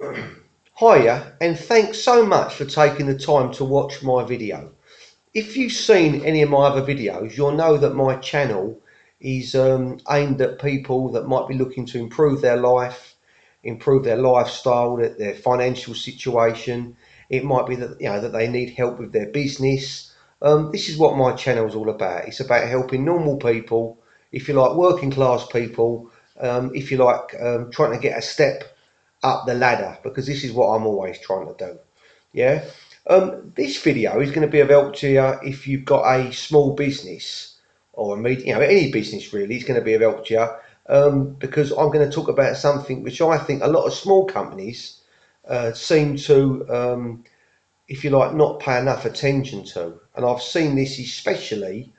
Hiya, and thanks so much for taking the time to watch my video. If you've seen any of my other videos, you'll know that my channel is aimed at people that might be looking to improve their life, improve their lifestyle, their financial situation. It might be that that they need help with their business. This is what my channel is all about. It's about helping normal people, if you like, working class people, if you like, trying to get a step up the ladder, because this is what I'm always trying to do. Yeah. This video is going to be of help to you if you've got a small business or a any business really. Is going to be of help to you because I'm going to talk about something which I think a lot of small companies seem to, if you like, not pay enough attention to. And I've seen this especially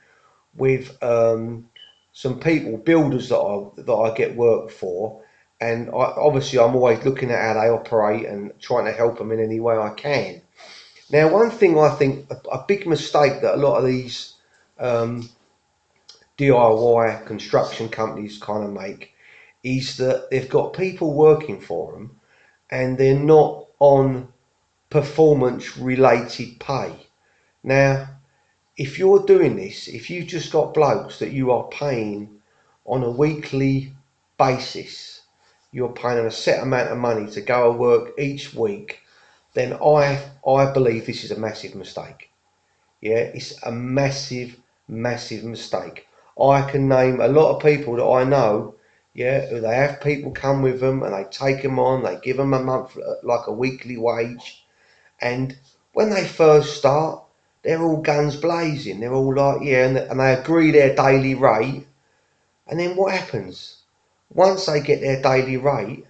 with some people, builders that I get work for, and obviously I'm always looking at how they operate and trying to help them in any way I can. Now, one thing I think a big mistake that a lot of these um, DIY construction companies kind of make is that they've got people working for them and they're not on performance related pay. Now, if you're doing this, if you've just got blokes that you are paying on a weekly basis, you're paying them a set amount of money to go and work each week, then I believe this is a massive mistake. Yeah, it's a massive, massive mistake. I can name a lot of people that I know, yeah, who they have people come with them and they take them on, they give them a month, like a weekly wage, and when they first start, they're all guns blazing. They're all like, yeah, and they agree their daily rate. And then what happens? Once they get their daily rate,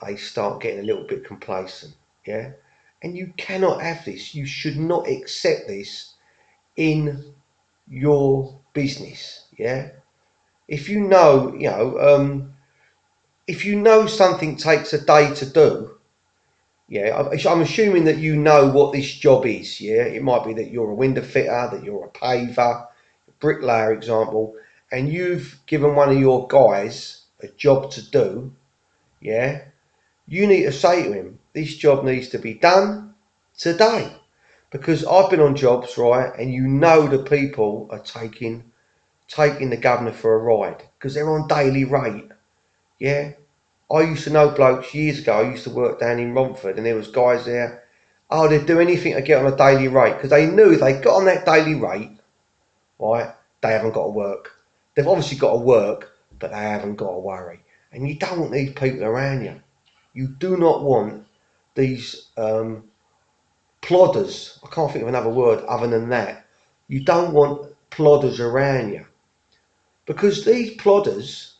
they start getting a little bit complacent. Yeah. And you cannot have this. You should not accept this in your business. Yeah. If you know, if you know something takes a day to do, yeah, I'm assuming that you know what this job is. Yeah, it might be that you're a window fitter, that you're a paver, a bricklayer, example, and you've given one of your guys a job to do. Yeah, you need to say to him, this job needs to be done today, because I've been on jobs, right, and you know the people are taking the governor for a ride because they're on daily rate. Yeah, I used to know blokes years ago. I used to work down in Romford, and there was guys there. Oh, they'd do anything to get on a daily rate because they knew if they got on that daily rate, right, they haven't got to work. They've obviously got to work, but they haven't got to worry. And you don't want these people around you. You do not want these plodders. I can't think of another word other than that. You don't want plodders around you because these plodders,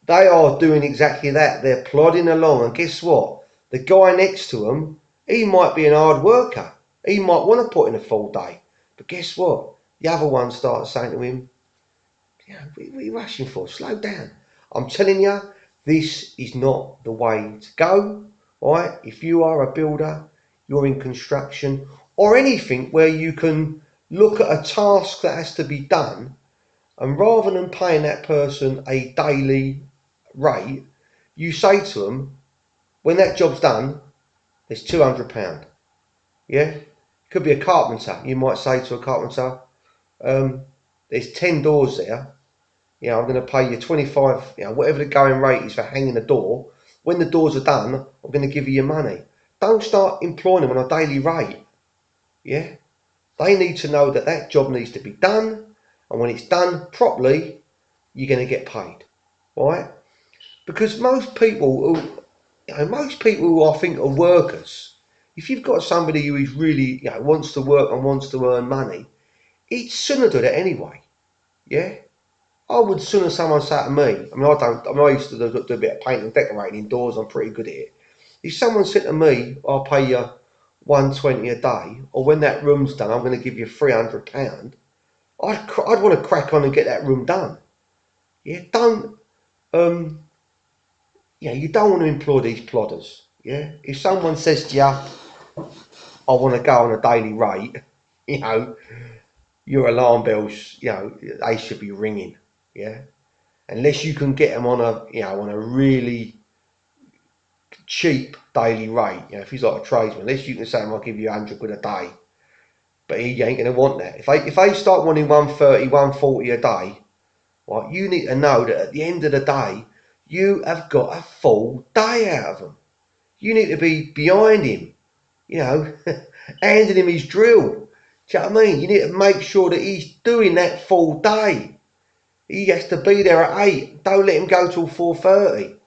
they are doing exactly that. They're plodding along, and guess what? The guy next to them, he might be an hard worker. He might want to put in a full day, but guess what? The other one starts saying to him, what are you rushing for? Slow down. I'm telling you, this is not the way to go, right? If you are a builder, you're in construction, or anything where you can look at a task that has to be done, and rather than paying that person a daily rate, you say to them, when that job's done, there's £200. Yeah? Could be a carpenter. You might say to a carpenter, there's 10 doors there. I'm going to pay you 25, whatever the going rate is for hanging a door. When the doors are done, I'm going to give you your money. Don't start employing them on a daily rate. Yeah? They need to know that that job needs to be done. And when it's done properly, you're going to get paid. Right? Because most people who I think are workers, if you've got somebody who is really, wants to work and wants to earn money, he'd sooner do that anyway. Yeah, I would sooner someone say to me. I mean, I don't. I mean, I used to do a bit of painting and decorating indoors. I'm pretty good at it. If someone said to me, "I'll pay you 120 a day," or when that room's done, I'm going to give you £300, I'd want to crack on and get that room done. Yeah, don't um you don't want to employ these plodders. Yeah, if someone says to you, "I want to go on a daily rate," you know, your alarm bells, they should be ringing. Yeah, unless you can get them on a, on a really cheap daily rate. You know, if he's like a tradesman, unless you can say, I'll give you 100 quid a day. But he ain't going to want that. If they start wanting 130, 140 a day, right, you need to know that at the end of the day, you have got a full day out of them. You need to be behind him, you know, handing him his drill. Do you know what I mean? You need to make sure that he's doing that full day. He has to be there at 8. Don't let him go till 4:30.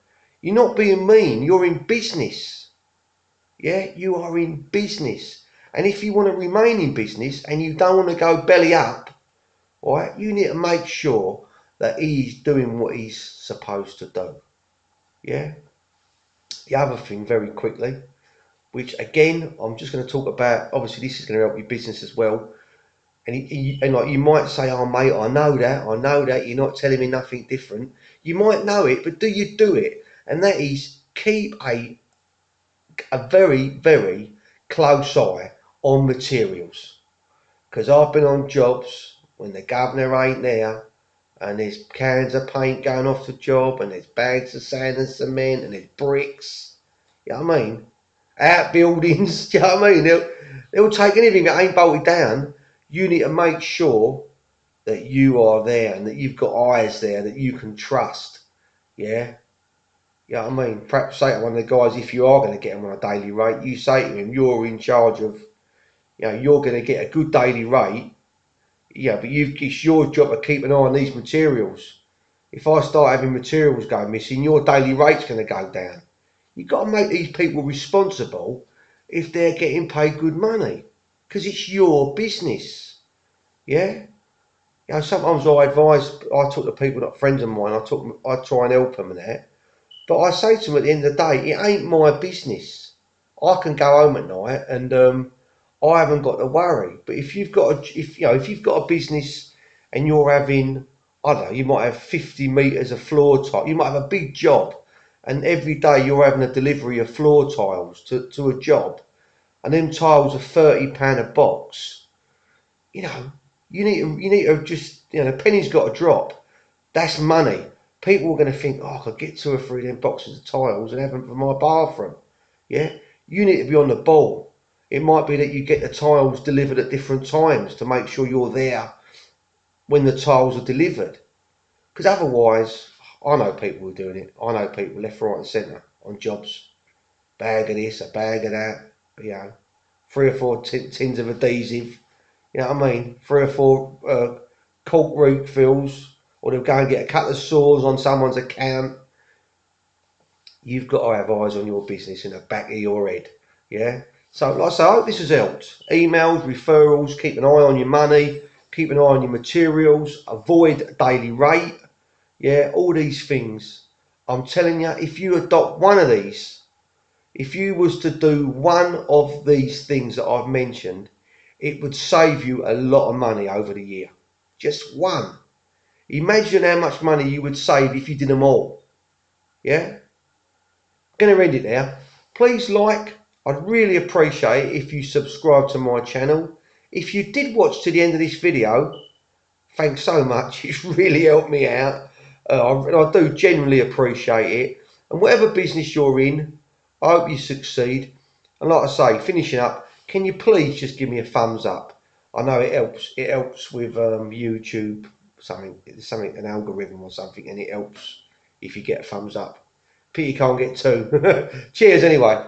You're not being mean. You're in business. Yeah, you are in business. And if you want to remain in business and you don't want to go belly up, right, you need to make sure that he's doing what he's supposed to do. Yeah. The other thing, very quickly, which again, I'm just going to talk about. Obviously, this is going to help your business as well. And like you might say, "Oh, mate, I know that. You're not telling me nothing different." You might know it, but do you do it? And that is keep a very, very close eye on materials. Because I've been on jobs when the governor ain't there, and there's cans of paint going off the job, and there's bags of sand and cement, and there's bricks. You know what I mean? Outbuildings. Do you know what I mean? They'll take anything that ain't bolted down. You need to make sure that you are there and that you've got eyes there that you can trust. Yeah? You know what I mean? Perhaps say to one of the guys, if you are going to get him on a daily rate, you say to him, you're in charge of, you know, you're going to get a good daily rate. Yeah, but it's your job to keep an eye on these materials. If I start having materials go missing, your daily rate's going to go down. You've got to make these people responsible if they're getting paid good money, because it's your business. Yeah? You know, sometimes I talk to people, not friends of mine, I try and help them and that. But I say to them at the end of the day, it ain't my business. I can go home at night and I haven't got to worry. But if you've got if you've got a business and you're having, I don't know, you might have 50 meters of floor tile, you might have a big job, and every day you're having a delivery of floor tiles to a job, and them tiles are £30 a box. You know, you need to just, you know, the penny's got to drop. That's money. People are going to think, oh, I could get 2 or 3 of them boxes of tiles and have them for my bathroom. Yeah, you need to be on the ball. It might be that you get the tiles delivered at different times to make sure you're there when the tiles are delivered. Because otherwise, I know people who are doing it. I know people left, right, and centre on jobs. Bag of this, a bag of that. You know, 3 or 4 tins of adhesive. You know what I mean? 3 or 4 cork root fills, or they'll go and get a couple of saws on someone's account. You've got to have eyes on your business in the back of your head. Yeah? So, like I say, I hope this has helped. Emails, referrals, keep an eye on your money, keep an eye on your materials, avoid daily rate. Yeah, all these things. I'm telling you, if you adopt one of these, if you was to do one of these things that I've mentioned, it would save you a lot of money over the year. Just one. Imagine how much money you would save if you did them all. Yeah? Going to end it there. Please like. I'd really appreciate it if you subscribe to my channel. If you did watch to the end of this video, thanks so much. It's really helped me out. I do genuinely appreciate it. And whatever business you're in, I hope you succeed. And like I say, finishing up, can you please just give me a thumbs up? I know it helps. It helps with YouTube, something, an algorithm or something, and it helps if you get a thumbs up. Pity you can't get 2. Cheers anyway.